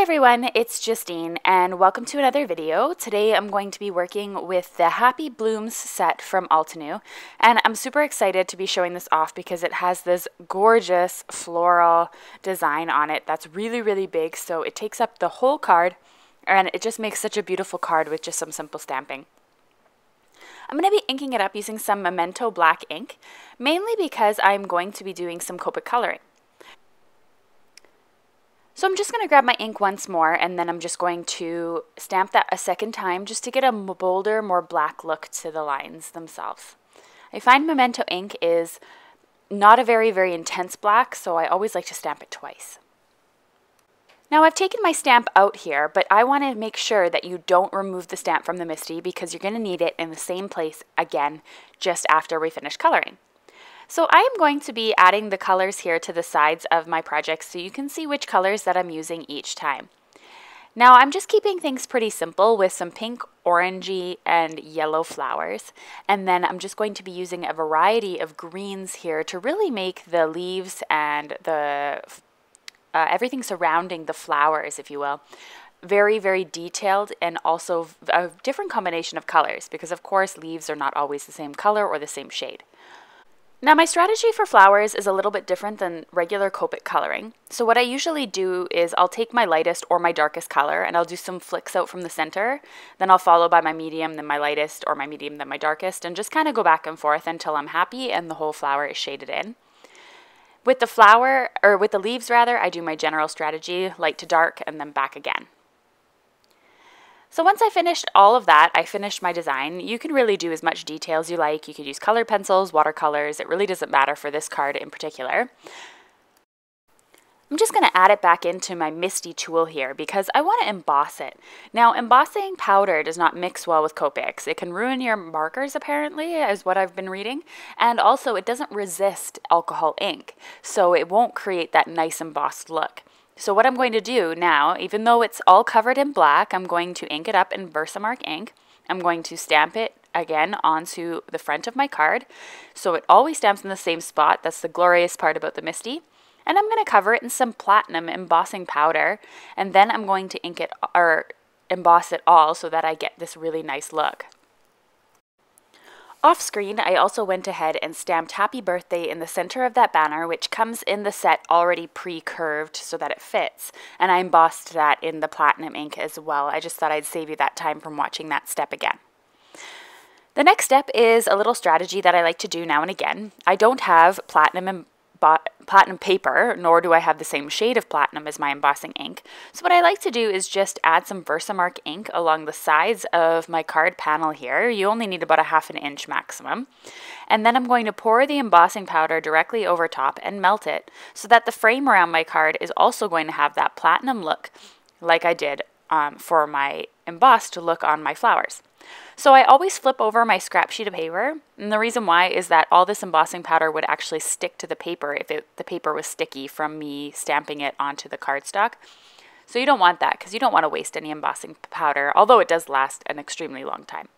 everyone, it's Justine and welcome to another video. Today I'm going to be working with the Happy Blooms set from Altenew, and I'm super excited to be showing this off because it has this gorgeous floral design on it that's really big, so it takes up the whole card and it just makes such a beautiful card with just some simple stamping. I'm going to be inking it up using some Memento black ink, mainly because I'm going to be doing some Copic coloring. So I'm just going to grab my ink once more, and then I'm just going to stamp that a second time just to get a bolder, more black look to the lines themselves. I find Memento ink is not a very intense black, so I always like to stamp it twice. Now I've taken my stamp out here, but I want to make sure that you don't remove the stamp from the MISTI because you're going to need it in the same place again just after we finish coloring. So I am going to be adding the colors here to the sides of my project so you can see which colors that I'm using each time. Now I'm just keeping things pretty simple with some pink, orangey, and yellow flowers. And then I'm just going to be using a variety of greens here to really make the leaves and the everything surrounding the flowers, if you will, very detailed and also a different combination of colors because of course leaves are not always the same color or the same shade. Now my strategy for flowers is a little bit different than regular Copic coloring. So what I usually do is I'll take my lightest or my darkest color and I'll do some flicks out from the center. Then I'll follow by my medium, then my lightest, or my medium, then my darkest, and just kind of go back and forth until I'm happy and the whole flower is shaded in. With the flower, or with the leaves rather, I do my general strategy, light to dark, and then back again. So once I finished all of that, I finished my design. You can really do as much detail as you like. You could use colored pencils, watercolors. It really doesn't matter for this card in particular. I'm just going to add it back into my MISTI tool here because I want to emboss it. Now, embossing powder does not mix well with Copics. It can ruin your markers, apparently, is what I've been reading. And also, it doesn't resist alcohol ink, so it won't create that nice embossed look. So what I'm going to do now, even though it's all covered in black, I'm going to ink it up in Versamark ink. I'm going to stamp it again onto the front of my card. So it always stamps in the same spot. That's the glorious part about the MISTI. And I'm going to cover it in some platinum embossing powder. And then I'm going to ink it or emboss it all so that I get this really nice look. Off screen, I also went ahead and stamped Happy Birthday in the center of that banner, which comes in the set already pre-curved so that it fits. And I embossed that in the platinum ink as well. I just thought I'd save you that time from watching that step again. The next step is a little strategy that I like to do now and again. I don't have platinum paper, nor do I have the same shade of platinum as my embossing ink. So what I like to do is just add some Versamark ink along the sides of my card panel here. You only need about a ½ an inch maximum. And then I'm going to pour the embossing powder directly over top and melt it so that the frame around my card is also going to have that platinum look like I did for my embossed look on my flowers. So I always flip over my scrap sheet of paper, and the reason why is that all this embossing powder would actually stick to the paper if the paper was sticky from me stamping it onto the cardstock. So you don't want that because you don't want to waste any embossing powder, although it does last an extremely long time.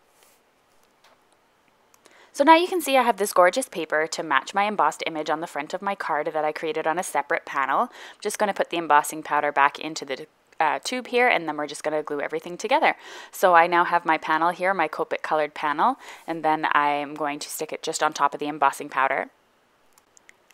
So now you can see I have this gorgeous paper to match my embossed image on the front of my card that I created on a separate panel. I'm just going to put the embossing powder back into the tube here, and then we're just going to glue everything together. So I now have my panel here, my Copic colored panel, and then I'm going to stick it just on top of the embossing powder.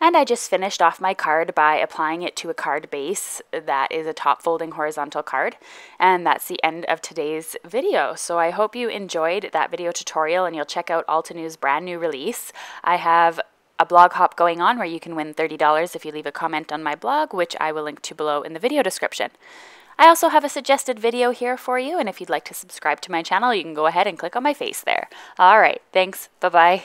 And I just finished off my card by applying it to a card base that is a top folding horizontal card. And that's the end of today's video. So I hope you enjoyed that video tutorial and you'll check out Altenew's brand new release. I have a blog hop going on where you can win $30 if you leave a comment on my blog, which I will link to below in the video description. I also have a suggested video here for you, and if you'd like to subscribe to my channel, you can go ahead and click on my face there. Alright, thanks, bye-bye.